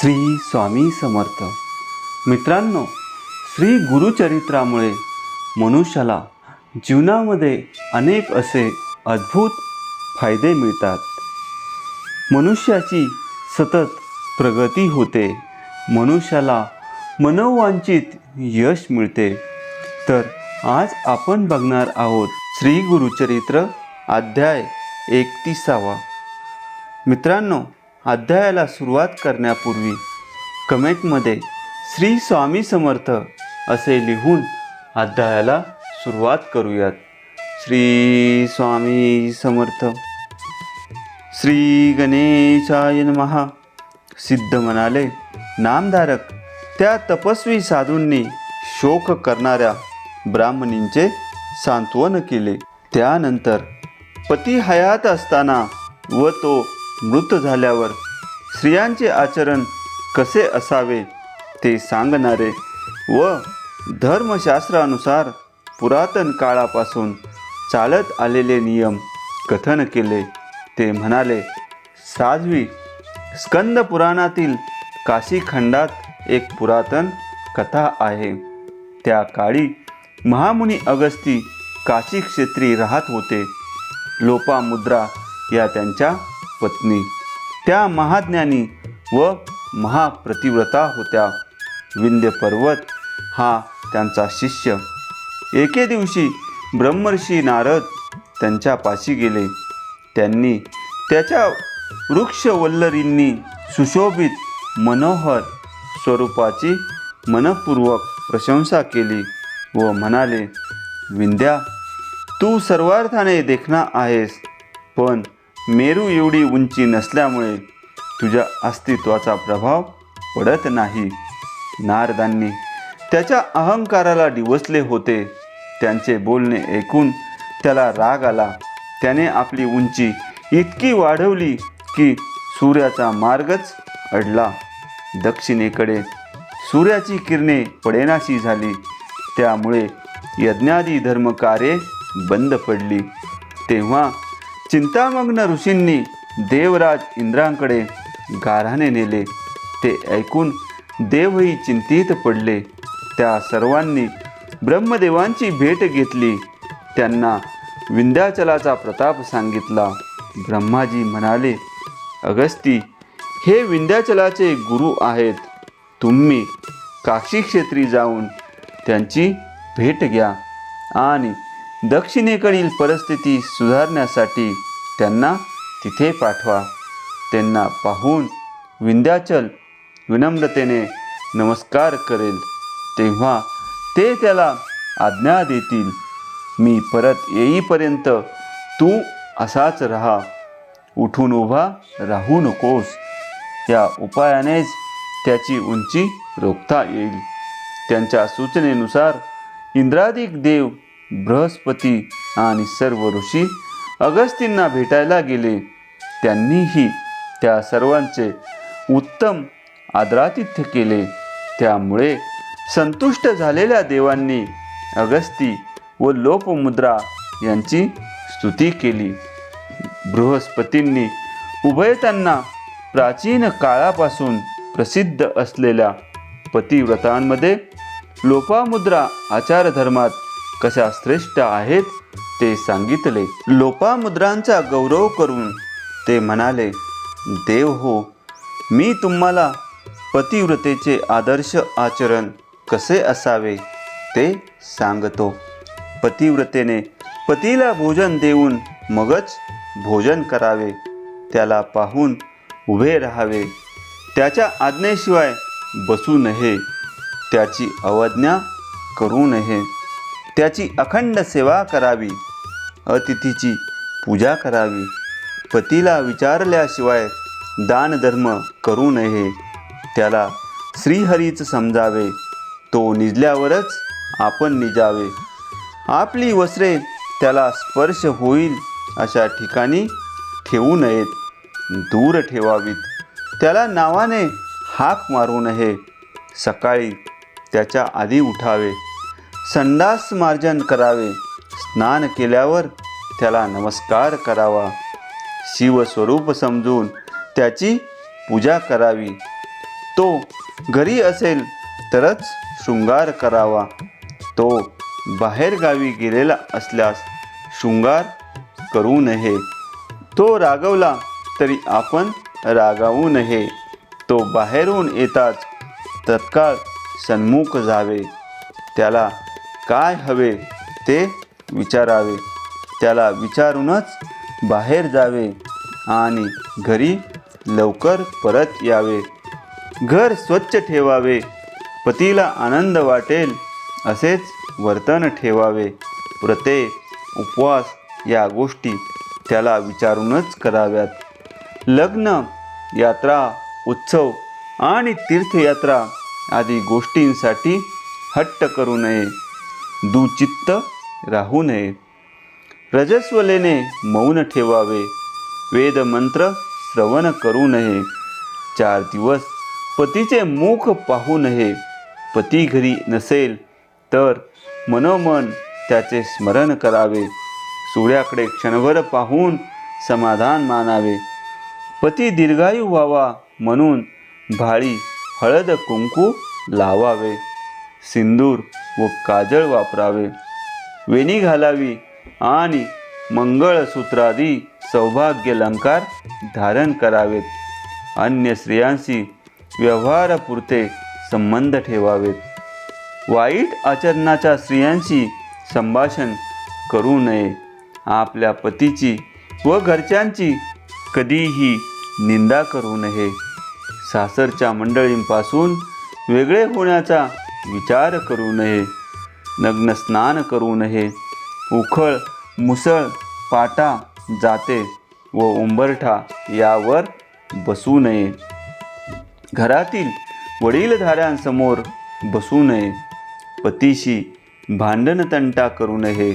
श्री स्वामी समर्थ. मित्रांनो, श्री गुरुचरित्रामुळे मनुष्याला जीवनामध्ये अनेक असे अद्भुत फायदे मिळतात. मनुष्याची सतत प्रगती होते, मनुष्याला मनोवांछित यश मिळते. तर आज आपण बघणार आहोत श्री गुरुचरित्र अध्याय 31. मित्रांनो, अध्यायाला सुरुवात करण्यापूर्वी कमेंटमध्ये श्री स्वामी समर्थ असे लिहून अध्यायाला सुरुवात करूयात. श्री स्वामी समर्थ. श्री गणेशाय नमः. सिद्ध म्हणाले, नामधारक त्या तपस्वी साधूंनी शोक करणाऱ्या ब्राह्मणींचे सांत्वन केले. त्यानंतर पती हयात असताना व तो मृत झाल्यावर स्त्रियांचे आचरण कसे असावे ते सांगणारे व धर्मशास्त्रानुसार पुरातन काळापासून चालत आलेले नियम कथन केले. ते म्हणाले, साध्वी, स्कंद पुराणातील काशीखंडात एक पुरातन कथा आहे. त्या काळी महामुनी अगस्ती काशी क्षेत्री राहत होते. लोपामुद्रा या त्यांच्या पत्नी. त्या महाज्ञानी व महाप्रतिव्रता होत्या. विंध्य पर्वत हा त्यांचा शिष्य. एके दिवशी ब्रह्मर्षी नारद त्यांच्या पाशी गेले. त्यांनी त्याच्या वृक्षवल्लरींनी सुशोभित मनोहर स्वरूपाची मनपूर्वक प्रशंसा केली व म्हणाले, विंध्या, तू सर्वार्थाने देखणा आहेस, पण मेरू एवढी उंची नसल्यामुळे तुझ्या अस्तित्वाचा प्रभाव पडत नाही. नारदांनी त्याच्या अहंकाराला डिवचले होते. त्यांचे बोलणे ऐकून त्याला राग आला. त्याने आपली उंची इतकी वाढवली की सूर्याचा मार्गच अडला. दक्षिणेकडे सूर्याची किरणे पडेनाशी झाली. त्यामुळे यज्ञादी धर्मकार्ये बंद पडली. तेव्हा चिंतामग्न ऋषींनी देवराज इंद्रांकडे गाऱ्हाणे नेले. ते ऐकून देवही चिंतित पडले. त्या सर्वांनी ब्रह्मदेवांची भेट घेतली. त्यांना विंध्याचलाचा प्रताप सांगितला. ब्रह्माजी म्हणाले, अगस्ती, हे विंध्याचलाचे गुरु आहेत. तुम्ही काशी क्षेत्री जाऊन त्यांची भेट घ्या आणि दक्षिणेकडील परिस्थिती सुधारण्यासाठी त्यांना तिथे पाठवा. त्यांना पाहून विंध्याचल विनम्रतेने नमस्कार करेल. तेव्हा ते त्याला आज्ञा देतील. मी परत येईपर्यंत तू असाच राहा. उठून उभा राहू नकोस. या उपायानेच त्याची उंची रोखता येईल. त्यांच्या सूचनेनुसार इंद्रादिक देव, बृहस्पती आणि सर्व ऋषी अगस्तींना भेटायला गेले. त्यांनीही त्या सर्वांचे उत्तम आदरातिथ्य केले. त्यामुळे संतुष्ट झालेल्या देवांनी अगस्ती व लोपमुद्रा यांची स्तुती केली. बृहस्पतींनी उभयतांना प्राचीन काळापासून प्रसिद्ध असलेल्या पतिव्रतांमध्ये लोपामुद्रा आचारधर्मात कशा श्रेष्ठ आहेत ते सांगितले. लोपामुद्रांचा गौरव करून ते म्हणाले, देव हो, मी तुम्हाला पतिव्रतेचे आदर्श आचरण कसे असावे ते सांगतो. पतिव्रतेने पतीला भोजन देऊन मगच भोजन करावे. त्याला पाहून उभे राहावे. त्याच्या आज्ञेशिवाय बसू नये. त्याची अवज्ञा करू नये. त्याची अखंड सेवा करावी. अतिथीची पूजा करावी. पतीला विचारल्याशिवाय दानधर्म करू नये. त्याला श्रीहरीच समजावे. तो निजल्यावरच आपण निजावे. आपली वस्त्रे त्याला स्पर्श होईल अशा ठिकाणी ठेवू नयेत. दूर ठेवावीत. त्याला नावाने हाक मारू नये. सकाळी त्याच्या आधी उठावे. संडास मार्जन करावे. स्नान केल्यावर त्याला नमस्कार करावा. शिवस्वरूप समजून त्याची पूजा करावी. तो घरी असेल तरच शृंगार करावा. तो बाहेरगावी गेलेला असल्यास शृंगार करू नये. तो रागवला तरी आपण रागावू नये. तो बाहेरून येताच तत्काळ सन्मुख जावे. त्याला काय हवे ते विचारावे. त्याला विचारूनच बाहेर जावे आणि घरी लवकर परत यावे. घर स्वच्छ ठेवावे. पतीला आनंद वाटेल असेच वर्तन ठेवावे. व्रते, उपवास या गोष्टी त्याला विचारूनच कराव्यात. लग्न, यात्रा, उत्सव आणि तीर्थयात्रा आदी गोष्टींसाठी हट्ट करू नये. दुचित्त राहू नये. रजस्वलेने मौन ठेवावे. वेदमंत्र श्रवण करू नये. 4 दिवस पतीचे मुख पाहू नये. पती घरी नसेल तर मनोमन त्याचे स्मरण करावे. सूर्याकडे क्षणभर पाहून समाधान मानावे. पती दीर्घायू व्हावा म्हणून भाळी, हळद, कुंकू लावावे. सिंदूर व काजळ वापरावे. वेणी घालावी आणि मंगळसूत्रादी सौभाग्यालंकार धारण करावेत. अन्य स्त्रियांशी व्यवहारापुरते संबंध ठेवावेत. वाईट आचरणाच्या स्त्रियांशी संभाषण करू नये. आपल्या पतीची व घरच्यांची कधीही निंदा करू नये. सासरच्या मंडळींपासून वेगळे होण्याचा विचार करू नये. नग्न स्नान करू नये. उखळ, मुसळ, पाटा, जाते व उंबरठा यावर बसू नये. घरातील वडीलधाऱ्यांसमोर बसू नये. पतीशी भांडणतंटा करू नये.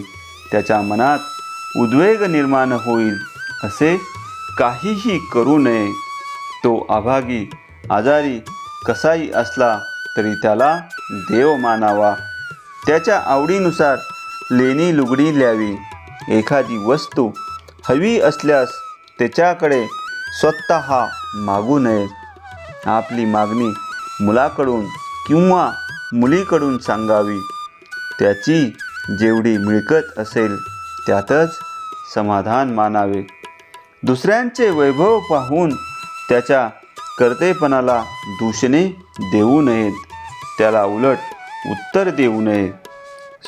त्याच्या मनात उद्वेग निर्माण होईल असे काहीही करू नये. तो अभागी, आजारी कसाही असला तरी त्याला देव मानावा. त्याच्या आवडीनुसार लेणी लुगडी ल्यावी. एखादी वस्तू हवी असल्यास त्याच्याकडे स्वतः मागू नये. आपली मागणी मुलाकडून किंवा मुलीकडून सांगावी. त्याची जेवढी मिळकत असेल त्यातच समाधान मानावे. दुसऱ्यांचे वैभव पाहून त्याच्या कर्तेपणाला दूषणे देऊ नयेत. त्याला उलट उत्तर देऊ नये.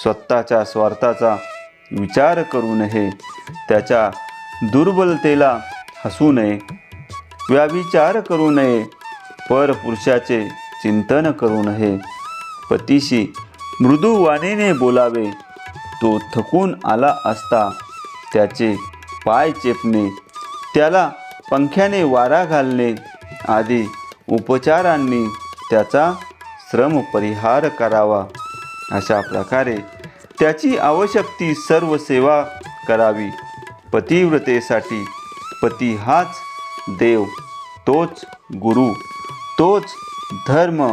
स्वतःच्या स्वार्थाचा विचार करू नये. त्याच्या दुर्बलतेला हसू नये. व्याभिचार करू नये. परपुरुषाचे चिंतन करू नये. पतीशी मृदू वाणीने बोलावे. तो थकून आला असता त्याचे पाय चेपणे, त्याला पंख्याने वारा घालणे आदी उपचारांनी त्याचा श्रम परिहार करावा. अशा प्रकारे त्याची आवश्यक ती सर्व सेवा करावी. पतिव्रतेसाठी पती हाच देव, तोच गुरु, तोच धर्म,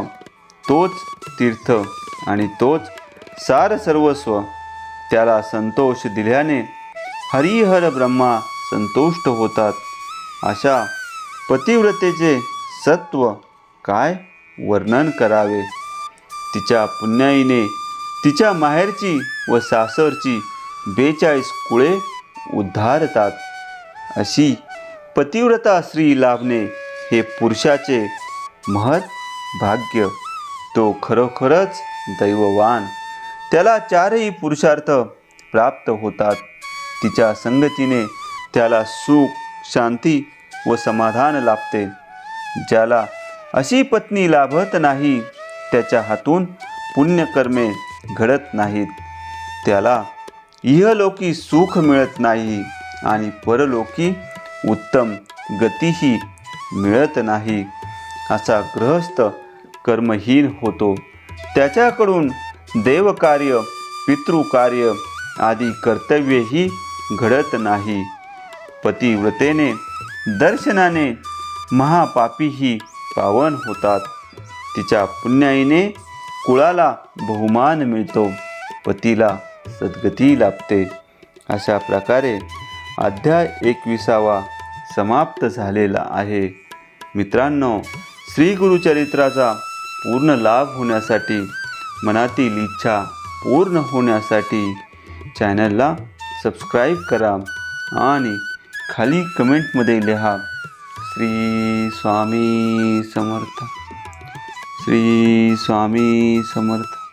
तोच तीर्थ आणि तोच सार सर्वस्व. त्याला संतोष दिल्याने हरिहर ब्रह्मा संतुष्ट होतात. अशा पतिव्रतेचे सत्व काय वर्णन करावे. तिच्या पुण्याईने तिच्या माहेरची व सासरची 42 कुळे उद्धारतात. अशी पतिव्रता स्त्री लाभणे हे पुरुषाचे महत् भाग्य. तो खरोखरच दैववान. त्याला 4ही पुरुषार्थ प्राप्त होतात. तिच्या संगतीने त्याला सुख, शांती व समाधान लाभते. ज्याला अशी पत्नी लाभत नाही त्याच्या हातून पुण्यकर्मे घडत नाहीत. त्याला इहलोकी सुख मिळत नाही आणि परलोकी उत्तम गतीही मिळत नाही. असा गृहस्थ कर्महीन होतो. त्याच्याकडून देवकार्य, पितृकार्य आदी कर्तव्यही घडत नाही. पतिव्रतेने दर्शनाने महापापीही पावन होतात. तिच्या पुण्याईने कुळाला बहुमान मिळतो. पतीला सद्गती लाभते. अशा प्रकारे अध्याय 21 समाप्त झालेला आहे. मित्रांनो, श्री गुरुचरित्राचा पूर्ण लाभ होण्यासाठी, मनातील इच्छा पूर्ण होण्यासाठी चॅनलला सबस्क्राईब करा आणि खाली कमेंटमध्ये लिहा श्री स्वामी समर्थ, श्री स्वामी समर्थ.